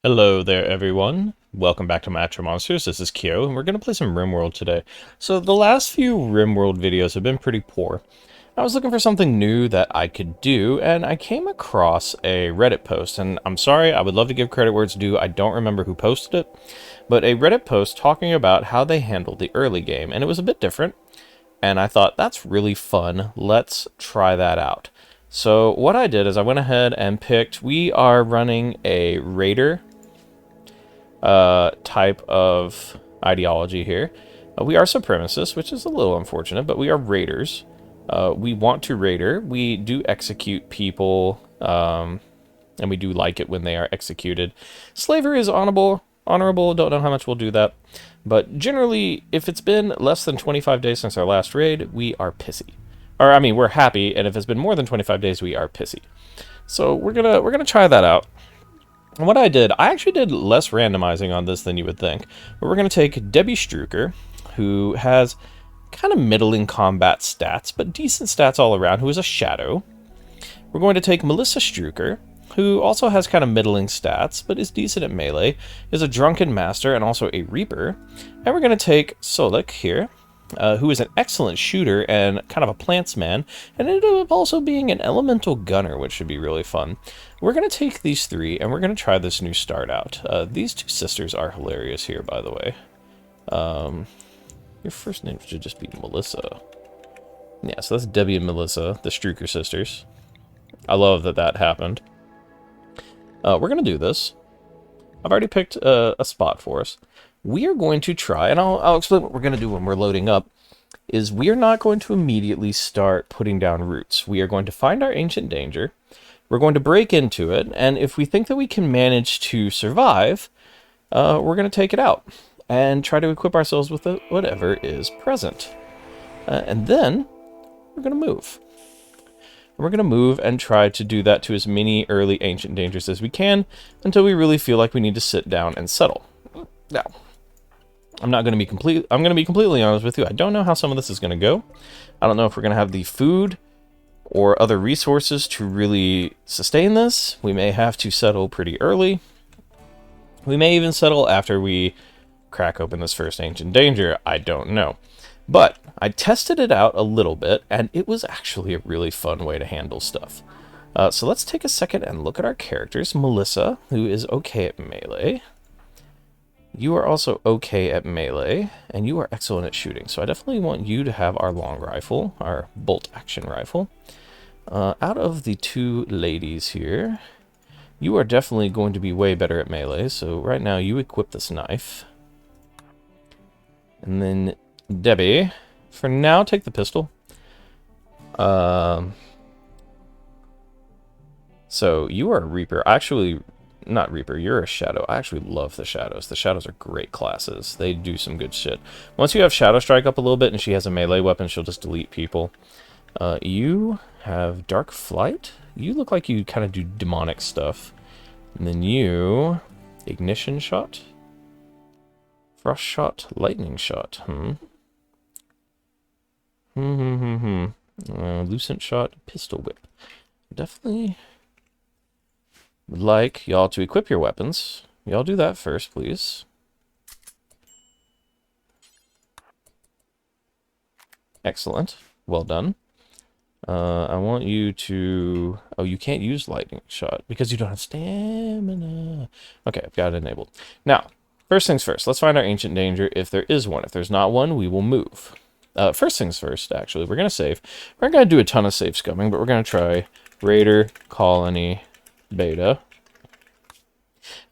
Hello there, everyone. Welcome back to Matcha Monsters. This is Kyo, and we're going to play some Rimworld today. So the last few Rimworld videos have been pretty poor. I was looking for something new that I could do, and I came across a Reddit post, and I'm sorry, I would love to give credit where it's due. I don't remember who posted it, but a Reddit post talking about how they handled the early game, and it was a bit different, and I thought, that's really fun. Let's try that out. So what I did is I went ahead and picked, we are running a Raider type of ideology here. We are supremacists, which is a little unfortunate, but we are raiders. We want to raider. We do execute people, and we do like it when they are executed. Slavery is honorable. Don't know how much we'll do that. But generally, if it's been less than 25 days since our last raid, we are pissy. Or, I mean, we're happy, and if it's been more than 25 days, we are pissy. So we're gonna try that out. And what I did, I actually did less randomizing on this than you would think. But we're going to take Debbie Struker, who has kind of middling combat stats, but decent stats all around, who is a shadow. We're going to take Melissa Struker, who also has kind of middling stats, but is decent at melee, is a drunken master and also a reaper. And we're going to take Solik here, who is an excellent shooter and kind of a plants man, and ended up also being an elemental gunner, which should be really fun. We're going to take these three, and we're going to try this new start out. These two sisters are hilarious here, by the way. Your first name should just be Melissa. Yeah, so that's Debbie and Melissa, the Struker sisters. I love that that happened. We're going to do this. I've already picked a spot for us. We are going to try, and I'll explain what we're going to do when we're loading up, is we are not going to immediately start putting down roots. We are going to find our ancient danger. We're going to break into it, and if we think that we can manage to survive, we're going to take it out and try to equip ourselves with whatever is present. And then we're going to move. And we're going to move and try to do that to as many early ancient dangers as we can until we really feel like we need to sit down and settle. Now, I'm going to be completely honest with you. I don't know how some of this is going to go. I don't know if we're going to have the food or other resources to really sustain this. We may have to settle pretty early. We may even settle after we crack open this first ancient danger. I don't know. But I tested it out a little bit, and it was actually a really fun way to handle stuff. So let's take a second and look at our characters. Melissa, who is okay at melee. You are also okay at melee, and you are excellent at shooting. So I definitely want you to have our long rifle, our bolt-action rifle. Out of the two ladies here, you are definitely going to be way better at melee. So right now, you equip this knife. And then Debbie, for now, take the pistol. So you are a Reaper. Actually, not Reaper, you're a Shadow. I actually love the Shadows. The Shadows are great classes. They do some good shit. Once you have Shadow Strike up a little bit and she has a melee weapon, she'll just delete people. You have Dark Flight. You look like you kind of do demonic stuff. And then you... Ignition Shot. Frost Shot. Lightning Shot. Lucent Shot. Pistol Whip. Definitely would like y'all to equip your weapons. Y'all do that first, please. Excellent. Well done. I want you to... Oh, you can't use lightning shot because you don't have stamina. Okay, I've got it enabled. Now, first things first. Let's find our ancient danger if there is one. If there's not one, we will move. First things first, actually. We're going to save. We're not going to do a ton of save scumming, but we're going to try Raider, Colony, Beta.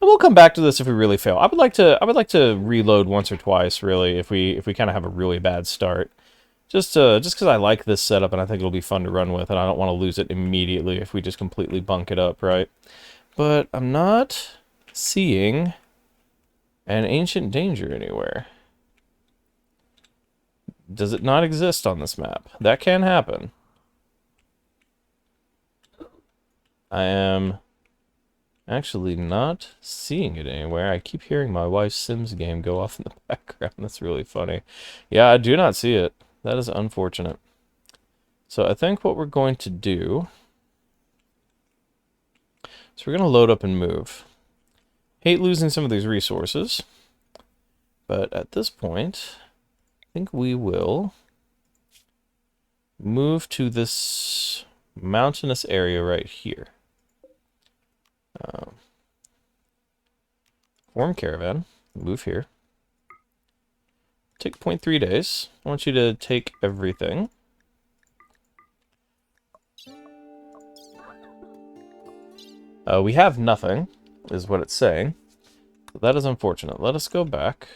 And we'll come back to this if we really fail. I would like to reload once or twice, really, if we kind of have a really bad start. Just because I like this setup and I think it'll be fun to run with, and I don't want to lose it immediately if we just completely bunk it up, right? But I'm not seeing an ancient danger anywhere. Does it not exist on this map? That can happen. I am actually not seeing it anywhere. I keep hearing my wife's Sims game go off in the background. That's really funny. Yeah, I do not see it. That is unfortunate. So I think what we're going to do is we're going to load up and move. Hate losing some of these resources. But at this point, I think we will move to this mountainous area right here. Form caravan. Move here. Take 0.3 days. I want you to take everything. We have nothing, is what it's saying. That is unfortunate. Let us go back.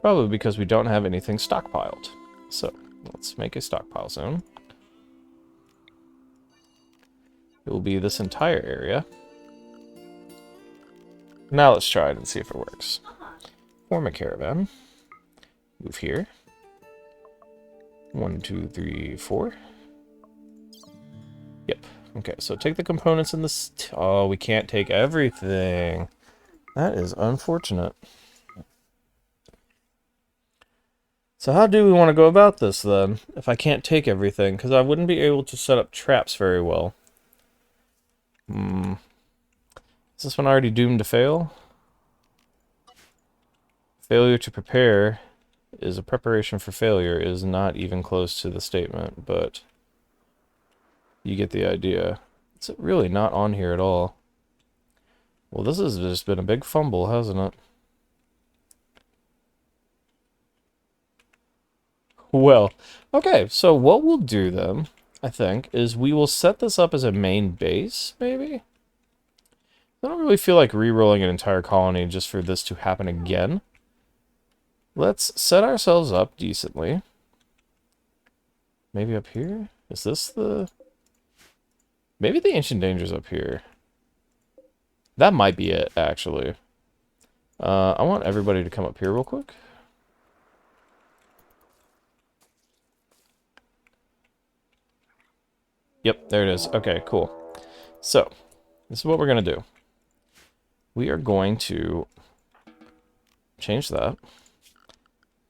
Probably because we don't have anything stockpiled. So, let's make a stockpile zone. It will be this entire area. Now let's try it and see if it works. Form a caravan. Move here. 1, 2, 3, 4. Yep. Okay, so take the components in this... Oh, we can't take everything. That is unfortunate. So how do we want to go about this, then, if I can't take everything? Because I wouldn't be able to set up traps very well. Is this one already doomed to fail? Failure to prepare is a preparation for failure is not even close to the statement, but you get the idea. It's really not on here at all. Well, this has just been a big fumble, hasn't it? Well, okay, so what we'll do then, I think, is we will set this up as a main base, maybe? I don't really feel like re-rolling an entire colony just for this to happen again. Let's set ourselves up decently. Maybe up here? Is this the... Maybe the Ancient Danger's up here. That might be it, actually. I want everybody to come up here real quick. Yep, there it is. Okay, cool. So, this is what we're going to do. We are going to change that.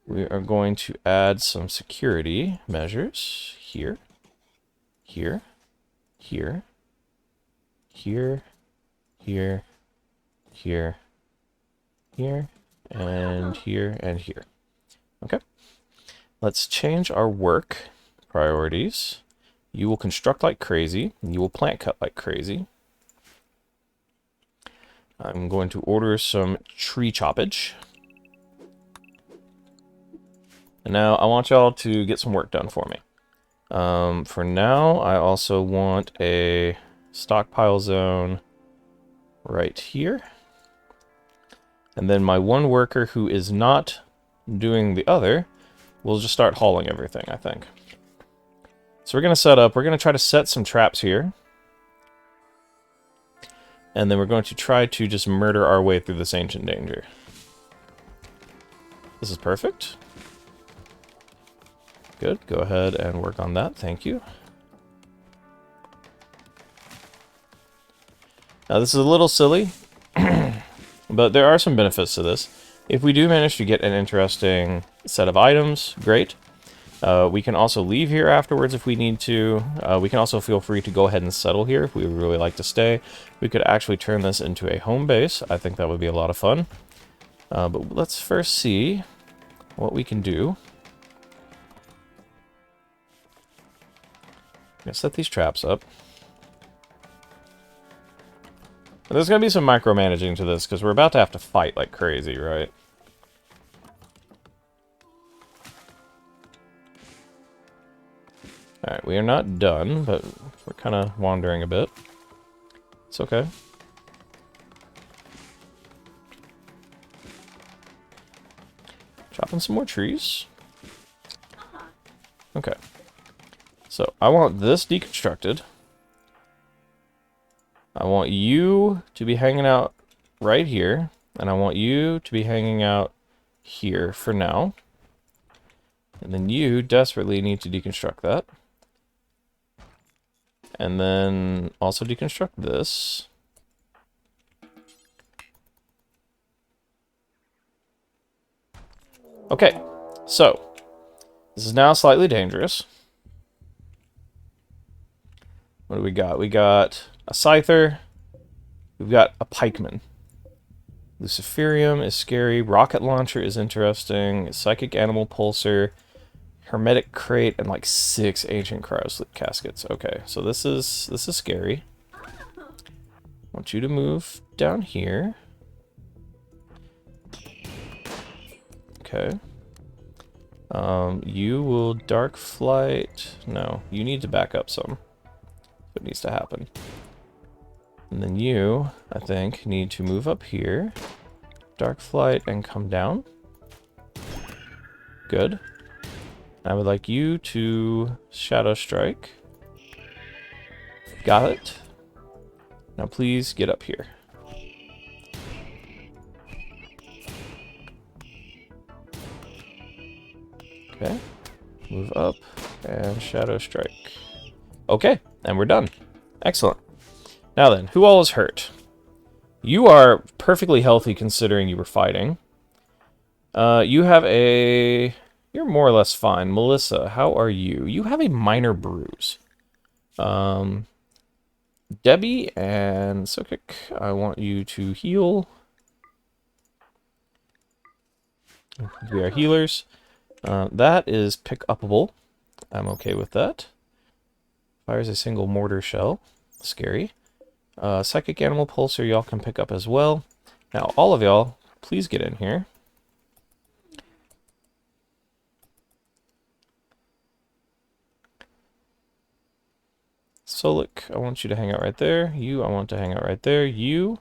We are going to add some security measures here, here, here, here, here, here, here, and here, and here. Okay. Let's change our work priorities. You will construct like crazy. You will plant cut like crazy. I'm going to order some tree choppage. And now I want y'all to get some work done for me. For now, I also want a stockpile zone right here. And then my one worker who is not doing the other will just start hauling everything, I think. So we're going to try to set some traps here. And then we're going to try to just murder our way through this Ancient Danger. This is perfect. Good, go ahead and work on that, thank you. Now this is a little silly, but there are some benefits to this. If we do manage to get an interesting set of items, great. We can also leave here afterwards if we need to. We can also feel free to go ahead and settle here if we would really like to stay. We could actually turn this into a home base. I think that would be a lot of fun. But let's first see what we can do. I'm gonna set these traps up. And there's gonna be some micromanaging to this because we're about to have to fight like crazy, right? Alright, we are not done, but we're kind of wandering a bit. It's okay. Chopping some more trees. Okay. So, I want this deconstructed. I want you to be hanging out right here. And I want you to be hanging out here for now. And then you desperately need to deconstruct that. And then also deconstruct this. Okay, so this is now slightly dangerous. What do we got? We got a scyther. We've got a pikeman. Luciferium is scary. Rocket launcher is interesting. Psychic animal pulsar. Hermetic crate and like 6 ancient cryosleep caskets. Okay, so this is scary. I want you to move down here. Okay. You will dark flight. No, you need to back up some. What needs to happen. And then you, I think, need to move up here. Dark flight and come down. Good. I would like you to shadow strike. Got it. Now please get up here. Okay. Move up and shadow strike. Okay, and we're done. Excellent. Now then, who all is hurt? You are perfectly healthy considering you were fighting. You have a... You're more or less fine. Melissa, how are you? You have a minor bruise. Debbie and Sokik, I want you to heal. We are healers. That is pick-upable. I'm okay with that. Fires a single mortar shell. Scary. Psychic animal pulsar y'all can pick up as well. Now, all of y'all, please get in here. Solik, I want you to hang out right there. You, I want to hang out right there. You,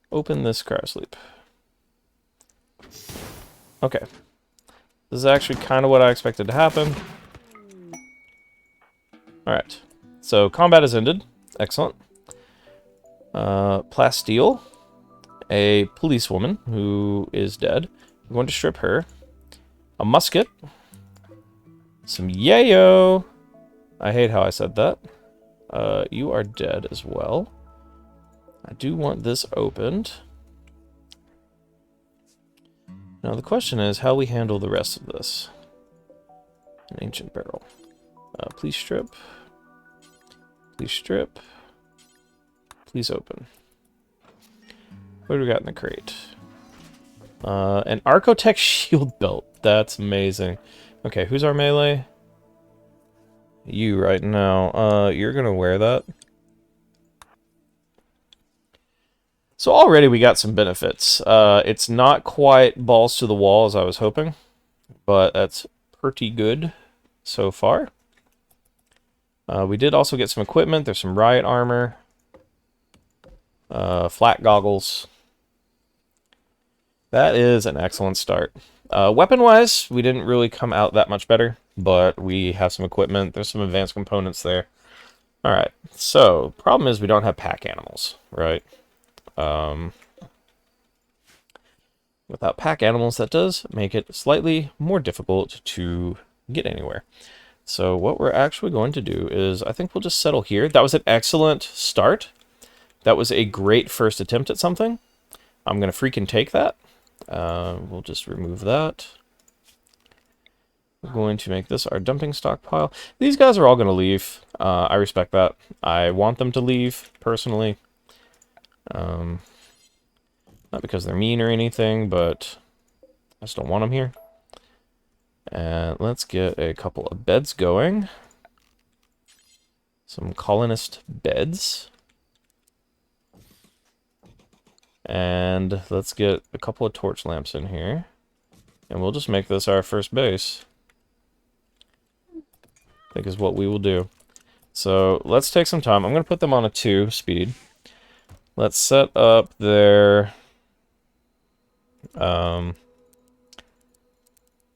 open this cryosleep. Okay. This is actually kind of what I expected to happen. Alright. So, combat has ended. Excellent. Plasteel, a policewoman who is dead. We're going to strip her. A musket. Some yayo. I hate how I said that. You are dead as well. I do want this opened. Now the question is how we handle the rest of this. An ancient barrel. Please strip. Please strip. Please open. What do we got in the crate? An Archotech shield belt. That's amazing. Okay, who's our melee? You right now. You're gonna wear that. So already we got some benefits. It's not quite balls to the wall as I was hoping, but that's pretty good so far. We did also get some equipment. There's some riot armor. Flat goggles. That is an excellent start. Weapon-wise, we didn't really come out that much better, but we have some equipment. There's some advanced components there. Alright, so, problem is we don't have pack animals, right? Without pack animals, that does make it slightly more difficult to get anywhere. So what we're actually going to do is, I think we'll just settle here. That was an excellent start. That was a great first attempt at something. I'm going to freaking take that. We'll just remove that. We're going to make this our dumping stockpile. These guys are all going to leave. I respect that. I want them to leave, personally. Not because they're mean or anything, but I just don't want them here. And let's get a couple of beds going. Some colonist beds. And let's get a couple of torch lamps in here. And we'll just make this our first base. I think is what we will do. So let's take some time. I'm going to put them on a 2 speed. Let's set up their...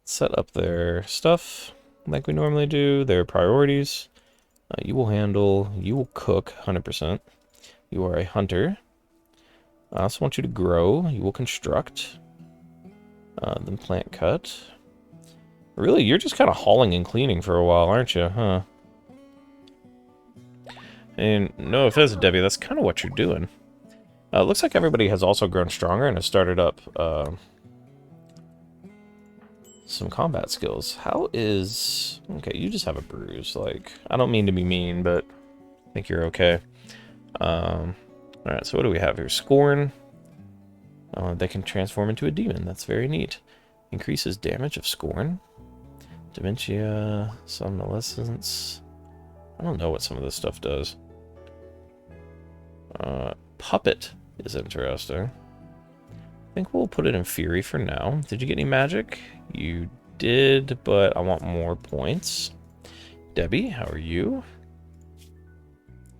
set up their stuff like we normally do, their priorities. You will handle, you will cook 100%. You are a hunter. I also want you to grow. You will construct. Then plant cut. Really, you're just kind of hauling and cleaning for a while, aren't you? Huh? And no offense, Debbie, that's kind of what you're doing. Looks like everybody has also grown stronger and has started up some combat skills. How is... Okay, you just have a bruise. Like, I don't mean to be mean, but I think you're okay. Alright, so what do we have here? Scorn. They can transform into a demon. That's very neat. Increases damage of scorn. Dementia, somnolescence. I don't know what some of this stuff does. Puppet is interesting. I think we'll put it in Fury for now. Did you get any magic? You did, but I want more points. Debbie, how are you?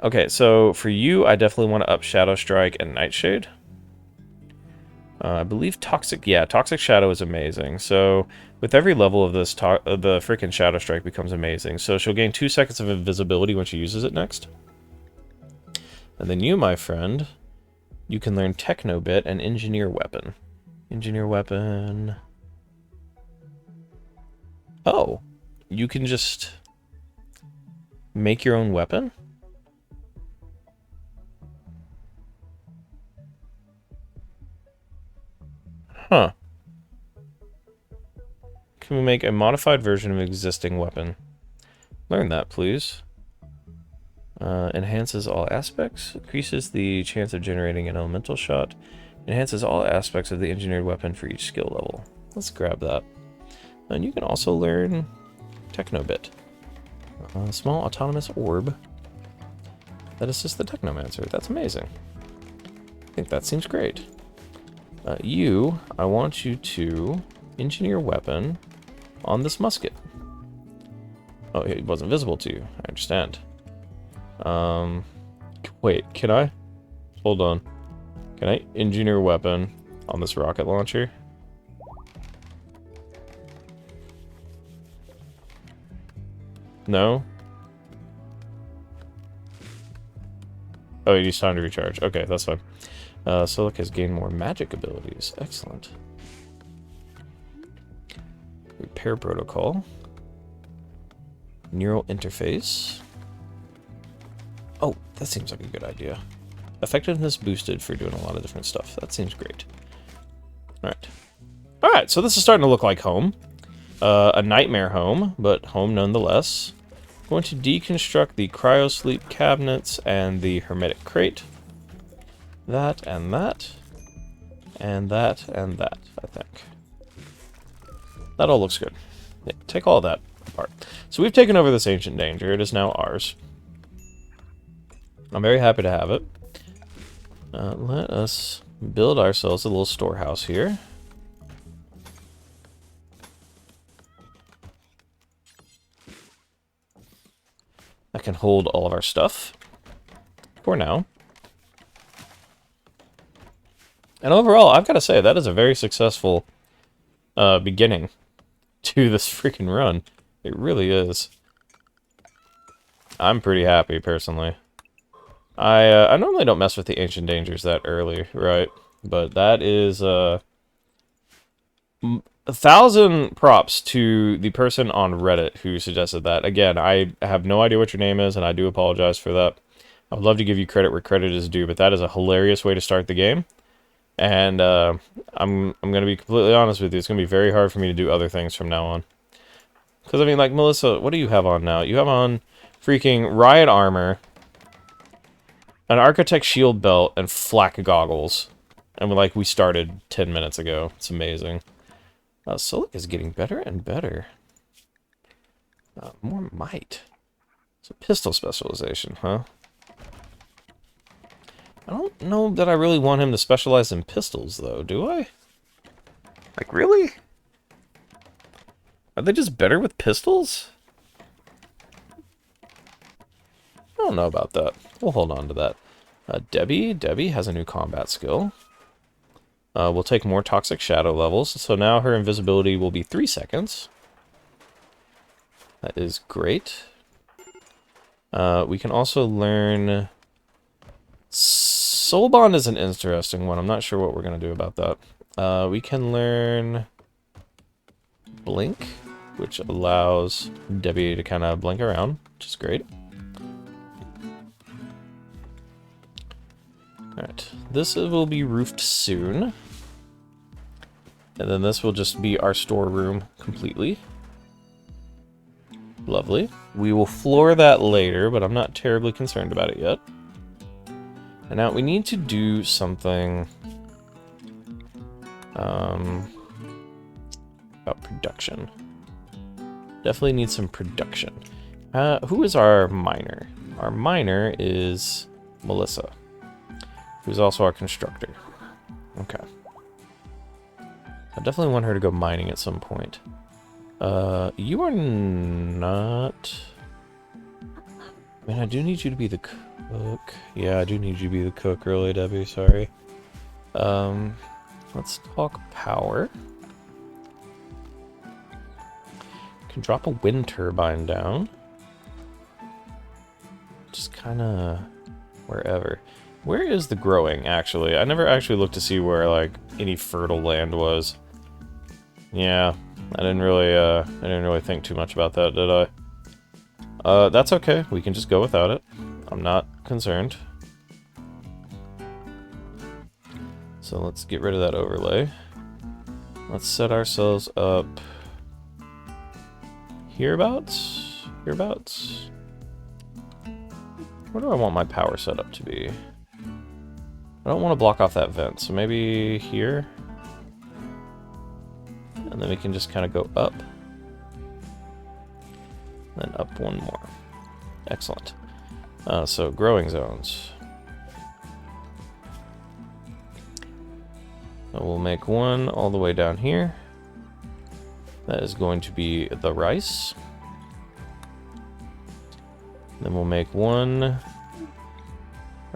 Okay, so for you, I definitely want to up Shadow Strike and Nightshade. I believe Toxic... Yeah, Toxic Shadow is amazing. So with every level of this, the freaking Shadow Strike becomes amazing. So she'll gain 2 seconds of invisibility when she uses it next. And then you, my friend, you can learn Techno Bit and Engineer Weapon. Engineer Weapon... Oh, you can just make your own weapon? Huh. Can we make a modified version of an existing weapon? Learn that, please. Enhances all aspects. Increases the chance of generating an elemental shot. Enhances all aspects of the engineered weapon for each skill level. Let's grab that. And you can also learn Technobit. A small autonomous orb that assists the Technomancer. That's amazing. I think that seems great. I want you to engineer weapon on this musket. Oh, it wasn't visible to you. I understand. Wait, can I? Hold on. Can I engineer weapon on this rocket launcher? No? Oh, it needs time to recharge. Okay, that's fine. Silic has gained more magic abilities. Excellent. Repair protocol. Neural interface. Oh, that seems like a good idea. Effectiveness boosted for doing a lot of different stuff. That seems great. Alright. Alright, so this is starting to look like home. A nightmare home, but home nonetheless. Going to deconstruct the cryosleep cabinets and the hermetic crate. That and that. And that and that, I think. That all looks good. Yeah, take all that apart. So we've taken over this ancient danger. It is now ours. I'm very happy to have it. Let us build ourselves a little storehouse here. That can hold all of our stuff. For now. And overall, I've got to say, that is a very successful beginning to this freaking run. It really is. I'm pretty happy, personally. I normally don't mess with the Ancient Dangers that early, right? But that is... 1,000 props to the person on Reddit who suggested that. Again, I have no idea what your name is, and I do apologize for that. I would love to give you credit where credit is due, but that is a hilarious way to start the game. And I'm going to be completely honest with you. It's going to be very hard for me to do other things from now on. Because, I mean, like, Melissa, what do you have on now? You have on freaking Riot Armor, an Architect Shield Belt, and Flak Goggles. And, we started 10 minutes ago. It's amazing. Silic is getting better and better. More might. It's a pistol specialization, huh? I don't know that I really want him to specialize in pistols, though, do I? Like, really? Are they just better with pistols? I don't know about that. We'll hold on to that. Debbie has a new combat skill. We'll take more Toxic Shadow levels, so now her invisibility will be 3 seconds. That is great. We can also learn... Soul Bond is an interesting one. I'm not sure what we're going to do about that. We can learn... Blink, which allows Debbie to kind of blink around, which is great. Alright, this will be roofed soon. And then this will just be our storeroom completely. Lovely. We will floor that later, but I'm not terribly concerned about it yet. And now we need to do something About production. Definitely need some production. Who is our miner? Our miner is Melissa, who's also our constructor. Okay. I definitely want her to go mining at some point. You are not... I mean, I do need you to be the cook. Yeah, I do need you to be the cook, really, Debbie, sorry. Let's talk power. Can drop a wind turbine down. Just kind of wherever. Where is the growing, actually? I never actually looked to see where, like, any fertile land was. Yeah, I didn't really think too much about that, did I? That's okay. We can just go without it. I'm not concerned. So let's get rid of that overlay. Let's set ourselves up hereabouts? Hereabouts? Where do I want my power setup to be? I don't want to block off that vent, so maybe here? And then we can just kind of go up. Then up one more. Excellent. So growing zones. So we'll make one all the way down here. That is going to be the rice. Then we'll make one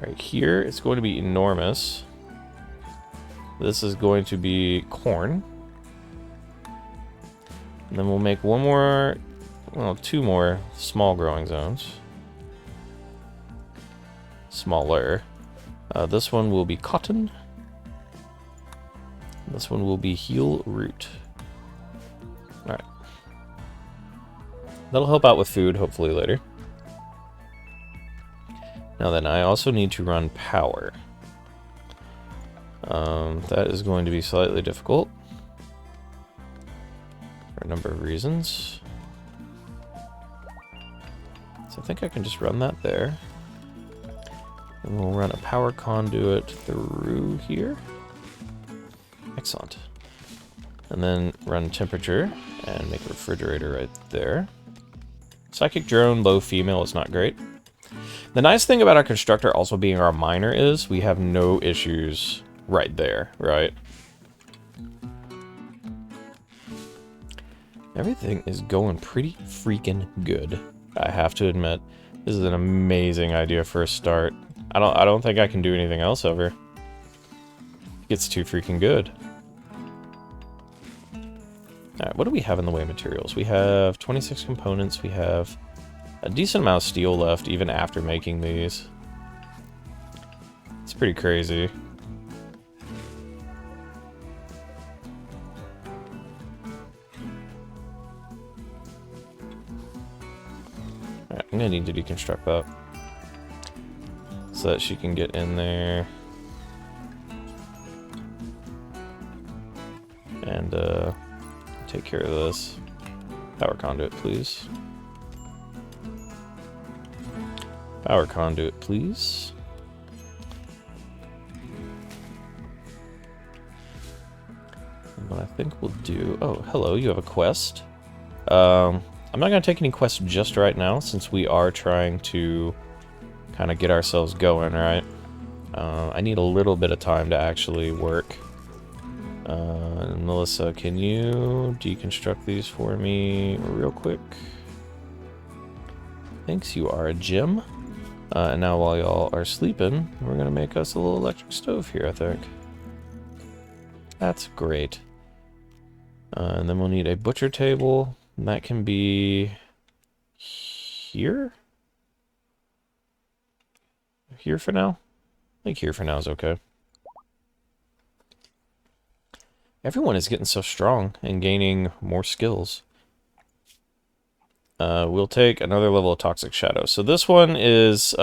right here. It's going to be enormous. This is going to be corn. And then we'll make one more, well, two more small growing zones. Smaller. This one will be cotton. This one will be heel root. Alright. That'll help out with food, hopefully, later. Now then, I also need to run power. That is going to be slightly difficult. For a number of reasons. So I think I can just run that there. And we'll run a power conduit through here. Excellent. And then run temperature and make a refrigerator right there. Psychic drone, low female is not great. The nice thing about our constructor also being our miner is we have no issues right there, right? Everything is going pretty freaking good, I have to admit. This is an amazing idea for a start. I don't think I can do anything else ever. It's too freaking good. Alright, what do we have in the way of materials? We have 26 components, we have a decent amount of steel left even after making these. It's pretty crazy. Alright, I'm gonna need to deconstruct that. So that she can get in there. And, take care of this. Power conduit, please. Power conduit, please. And what I think we'll do... Oh, hello, you have a quest. I'm not going to take any quests just right now, since we are trying to kind of get ourselves going, right? I need a little bit of time to actually work. Melissa, can you deconstruct these for me real quick? Thanks, you are a gem. And now while y'all are sleeping, we're gonna make us a little electric stove here, I think. That's great. And then we'll need a butcher table, and that can be here? Here for now? I think here for now is okay. Everyone is getting so strong and gaining more skills. We'll take another level of Toxic Shadow. So this one is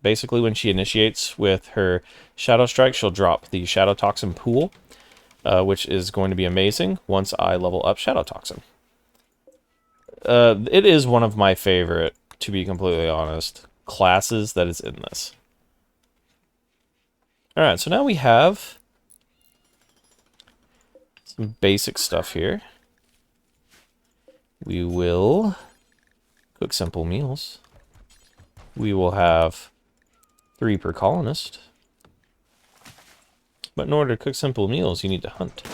basically when she initiates with her Shadow Strike, she'll drop the Shadow Toxin pool, which is going to be amazing once I level up Shadow Toxin. It is one of my favorite, to be completely honest, classes that is in this. Alright, so now we have Some basic stuff here. We will cook simple meals. We will have 3 per colonist. But in order to cook simple meals, you need to hunt.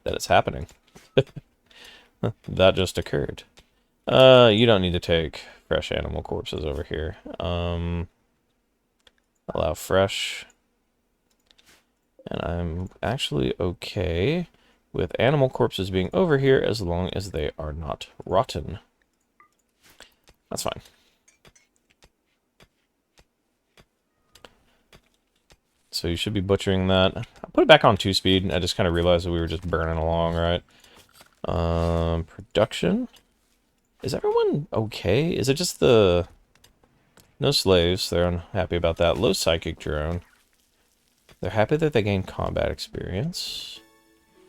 That is happening. That just occurred. You don't need to take fresh animal corpses over here. Allow fresh. And I'm actually okay with animal corpses being over here as long as they are not rotten. That's fine. So you should be butchering that. I'll put it back on 2-speed. I just kind of realized that we were just burning along, right? Production. Is everyone okay? Is it just the... No slaves. They're unhappy about that. Low psychic drone. They're happy that they gain combat experience.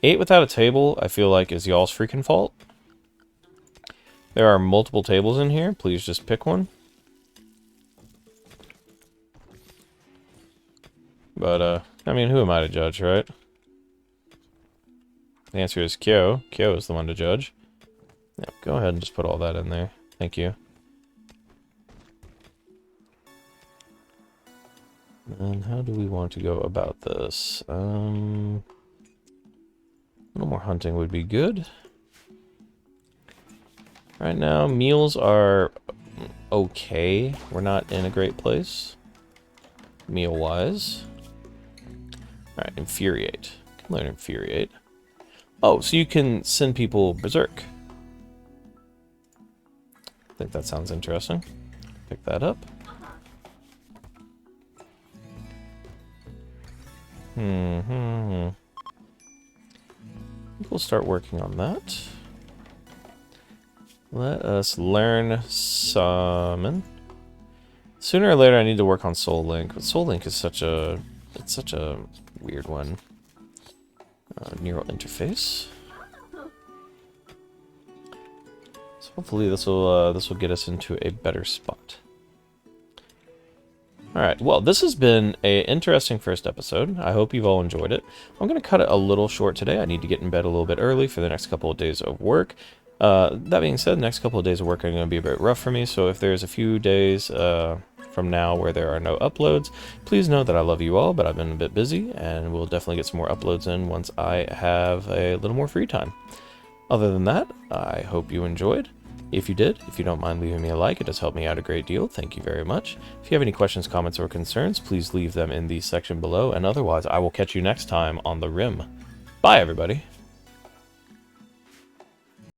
8 without a table, I feel like, is y'all's freaking fault. There are multiple tables in here. Please just pick one. But, I mean, who am I to judge, right? The answer is Kyo. Kyo is the one to judge. Yeah, go ahead and just put all that in there. Thank you. And how do we want to go about this? A little more hunting would be good. Right now, meals are okay. We're not in a great place, meal-wise. Alright, infuriate. Can learn infuriate. Oh, so you can send people berserk. I think that sounds interesting. Pick that up. I think we'll start working on that. Let us learn summon. Sooner or later I need to work on Soul Link, but Soul Link is such a weird one. Neural interface. So hopefully this will get us into a better spot. Alright, well, this has been an interesting first episode. I hope you've all enjoyed it. I'm going to cut it a little short today. I need to get in bed a little bit early for the next couple of days of work. That being said, the next couple of days of work are going to be a bit rough for me, so if there's a few days from now where there are no uploads, please know that I love you all, but I've been a bit busy, and we'll definitely get some more uploads in once I have a little more free time. Other than that, I hope you enjoyed. If you did, if you don't mind leaving me a like, it does help me out a great deal. Thank you very much. If you have any questions, comments, or concerns, please leave them in the section below. And otherwise, I will catch you next time on the Rim. Bye, everybody.